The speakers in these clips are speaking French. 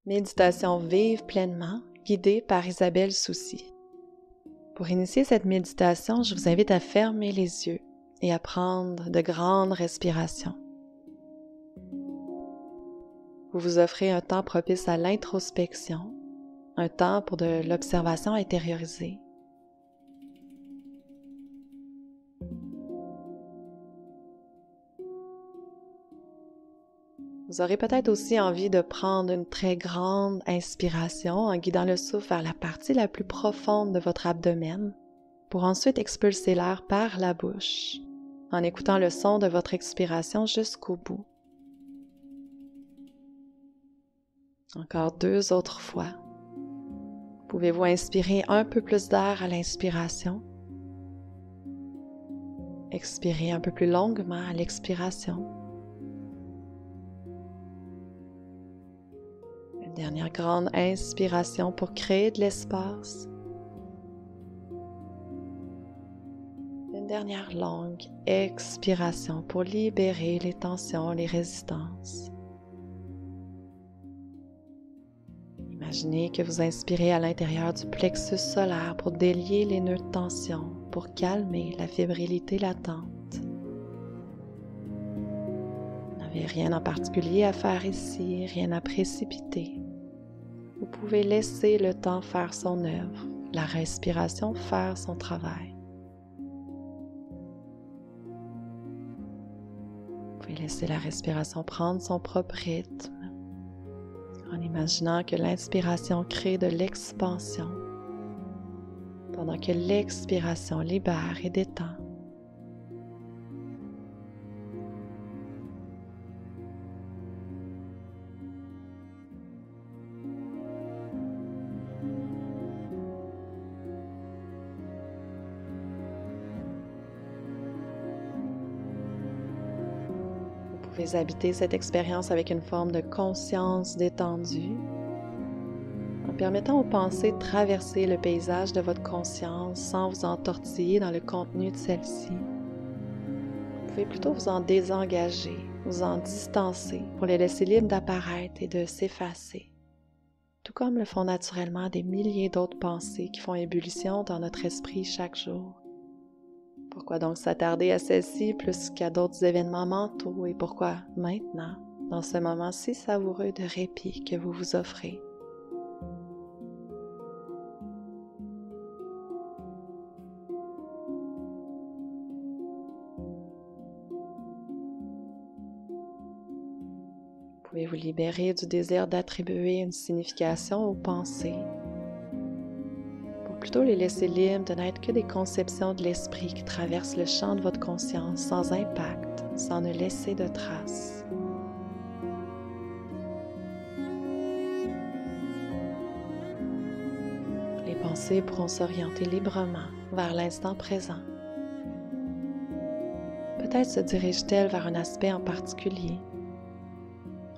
Méditation vive pleinement, guidée par Isabelle Soucy. Pour initier cette méditation, je vous invite à fermer les yeux et à prendre de grandes respirations. Vous vous offrez un temps propice à l'introspection, un temps pour de l'observation intériorisée. Vous aurez peut-être aussi envie de prendre une très grande inspiration en guidant le souffle vers la partie la plus profonde de votre abdomen pour ensuite expulser l'air par la bouche en écoutant le son de votre expiration jusqu'au bout. Encore 2 autres fois. Pouvez-vous inspirer un peu plus d'air à l'inspiration? Expirez un peu plus longuement à l'expiration. Une dernière grande inspiration pour créer de l'espace. Une dernière longue expiration pour libérer les tensions, les résistances. Imaginez que vous inspirez à l'intérieur du plexus solaire pour délier les nœuds de tension, pour calmer la fébrilité latente. Vous n'avez rien en particulier à faire ici, rien à précipiter. Vous pouvez laisser le temps faire son œuvre, la respiration faire son travail. Vous pouvez laisser la respiration prendre son propre rythme, en imaginant que l'inspiration crée de l'expansion, pendant que l'expiration libère et détend. Vous pouvez habiter cette expérience avec une forme de conscience détendue, en permettant aux pensées de traverser le paysage de votre conscience sans vous entortiller dans le contenu de celle-ci. Vous pouvez plutôt vous en désengager, vous en distancer pour les laisser libres d'apparaître et de s'effacer, tout comme le font naturellement des milliers d'autres pensées qui font ébullition dans notre esprit chaque jour. Pourquoi donc s'attarder à celle-ci plus qu'à d'autres événements mentaux et pourquoi maintenant, dans ce moment si savoureux de répit que vous vous offrez? Vous pouvez vous libérer du désir d'attribuer une signification aux pensées, pour plutôt les laisser libres de n'être que des conceptions de l'esprit qui traversent le champ de votre conscience sans impact, sans ne laisser de traces. Les pensées pourront s'orienter librement vers l'instant présent. Peut-être se dirigent-elles vers un aspect en particulier,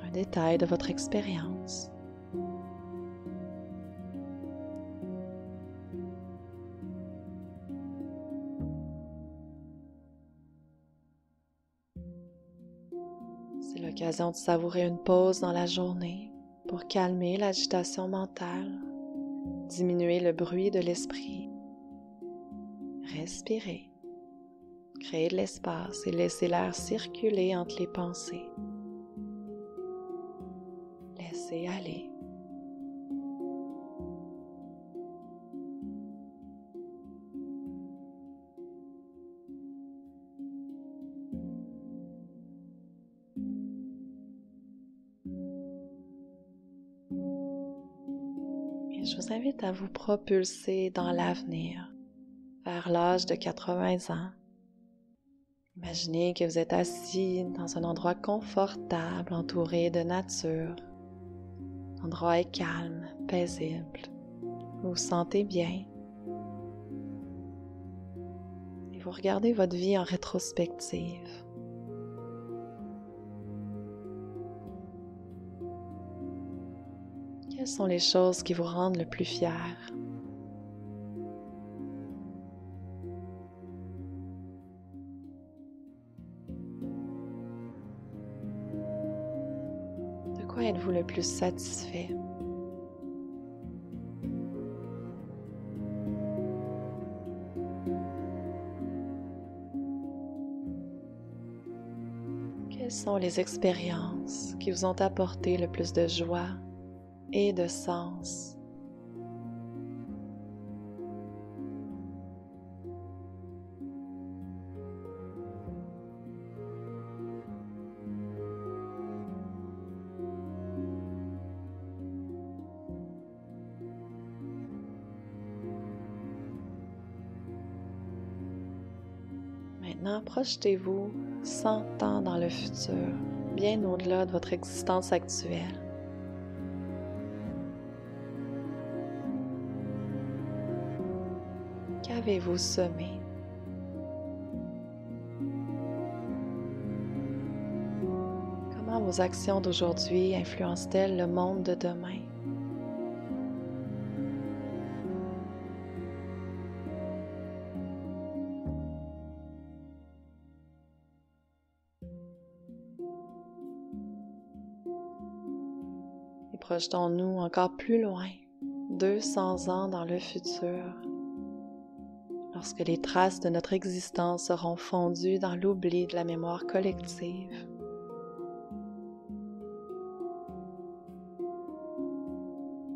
un détail de votre expérience. C'est l'occasion de savourer une pause dans la journée pour calmer l'agitation mentale, diminuer le bruit de l'esprit. Respirez, créer de l'espace et laisser l'air circuler entre les pensées. Laissez aller. Et je vous invite à vous propulser dans l'avenir, vers l'âge de 80 ans. Imaginez que vous êtes assis dans un endroit confortable, entouré de nature. L'endroit est calme, paisible. Vous vous sentez bien. Et vous regardez votre vie en rétrospective. Quelles sont les choses qui vous rendent le plus fier? De quoi êtes-vous le plus satisfait? Quelles sont les expériences qui vous ont apporté le plus de joie et de sens? Maintenant, projetez-vous 100 ans dans le futur, bien au-delà de votre existence actuelle. Qu'avez-vous semé? Comment vos actions d'aujourd'hui influencent-elles le monde de demain? Et projetons-nous encore plus loin, 200 ans dans le futur, lorsque les traces de notre existence seront fondues dans l'oubli de la mémoire collective.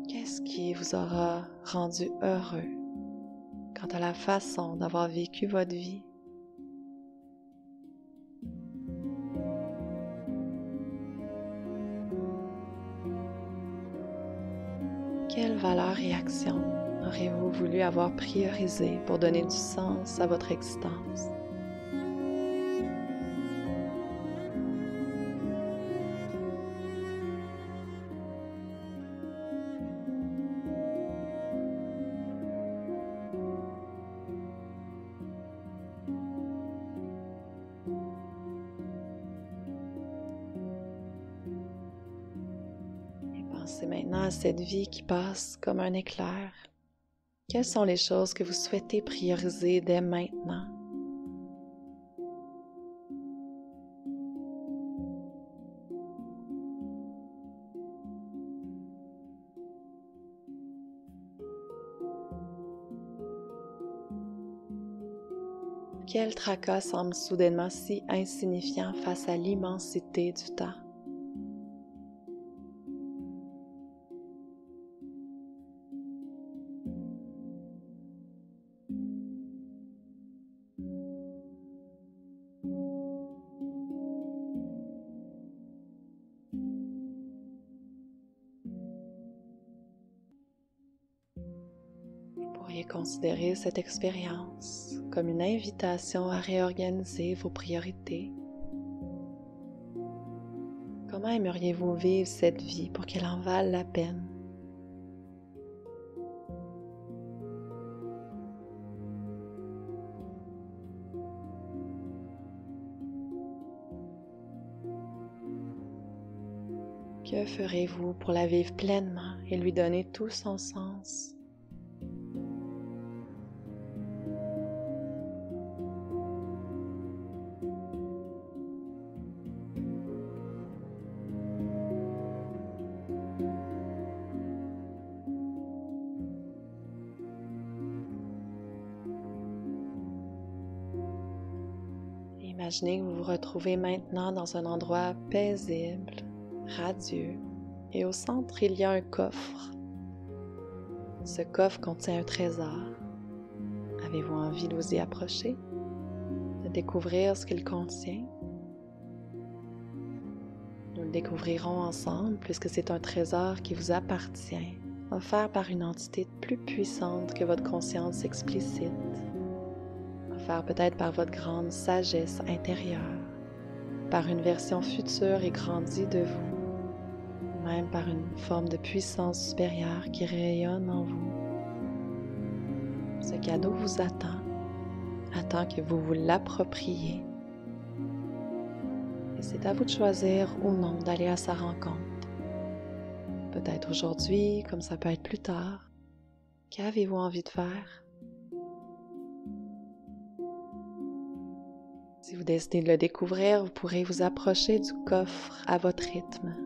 Qu'est-ce qui vous aura rendu heureux quant à la façon d'avoir vécu votre vie? Quelles valeurs et actions auriez-vous voulu avoir priorisées pour donner du sens à votre existence? Pensez maintenant à cette vie qui passe comme un éclair. Quelles sont les choses que vous souhaitez prioriser dès maintenant? Quel tracas semble soudainement si insignifiant face à l'immensité du temps? Vous pourriez considérer cette expérience comme une invitation à réorganiser vos priorités. Comment aimeriez-vous vivre cette vie pour qu'elle en vale la peine? Que ferez-vous pour la vivre pleinement et lui donner tout son sens? Imaginez que vous vous retrouvez maintenant dans un endroit paisible, radieux, et au centre, il y a un coffre. Ce coffre contient un trésor. Avez-vous envie de vous y approcher, de découvrir ce qu'il contient? Nous le découvrirons ensemble puisque c'est un trésor qui vous appartient, offert par une entité plus puissante que votre conscience explicite, offert peut-être par votre grande sagesse intérieure, par une version future et grandie de vous, même par une forme de puissance supérieure qui rayonne en vous. Ce cadeau vous attend que vous vous l'appropriez. Et c'est à vous de choisir ou non d'aller à sa rencontre. Peut-être aujourd'hui, comme ça peut être plus tard. Qu'avez-vous envie de faire? Si vous décidez de le découvrir, vous pourrez vous approcher du coffre à votre rythme.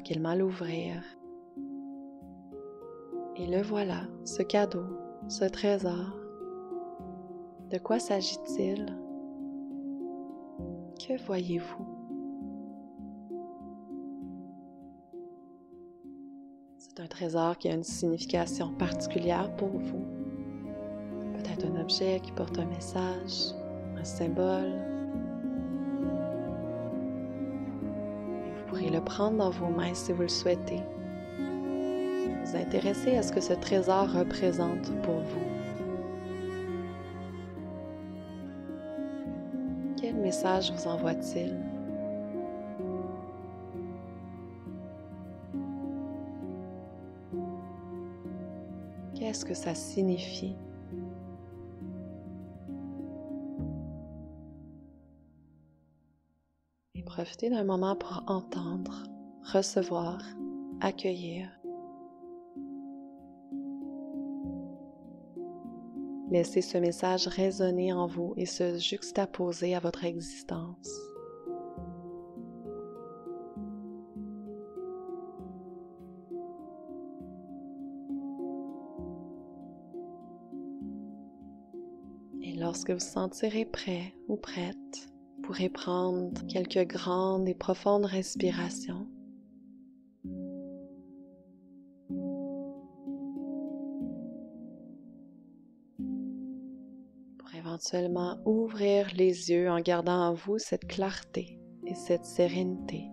tranquillement l'ouvrir. Et le voilà, ce cadeau, ce trésor. De quoi s'agit-il? Que voyez-vous? C'est un trésor qui a une signification particulière pour vous. Peut-être un objet qui porte un message, un symbole. Et vous pourrez le prendre dans vos mains si vous le souhaitez. Vous intéresser à ce que ce trésor représente pour vous. Quel message vous envoie-t-il? Qu'est-ce que ça signifie? Et profitez d'un moment pour entendre, recevoir, accueillir. Laissez ce message résonner en vous et se juxtaposer à votre existence. Et lorsque vous sentirez prêt ou prête, vous pourrez prendre quelques grandes et profondes respirations. Pour éventuellement ouvrir les yeux en gardant en vous cette clarté et cette sérénité.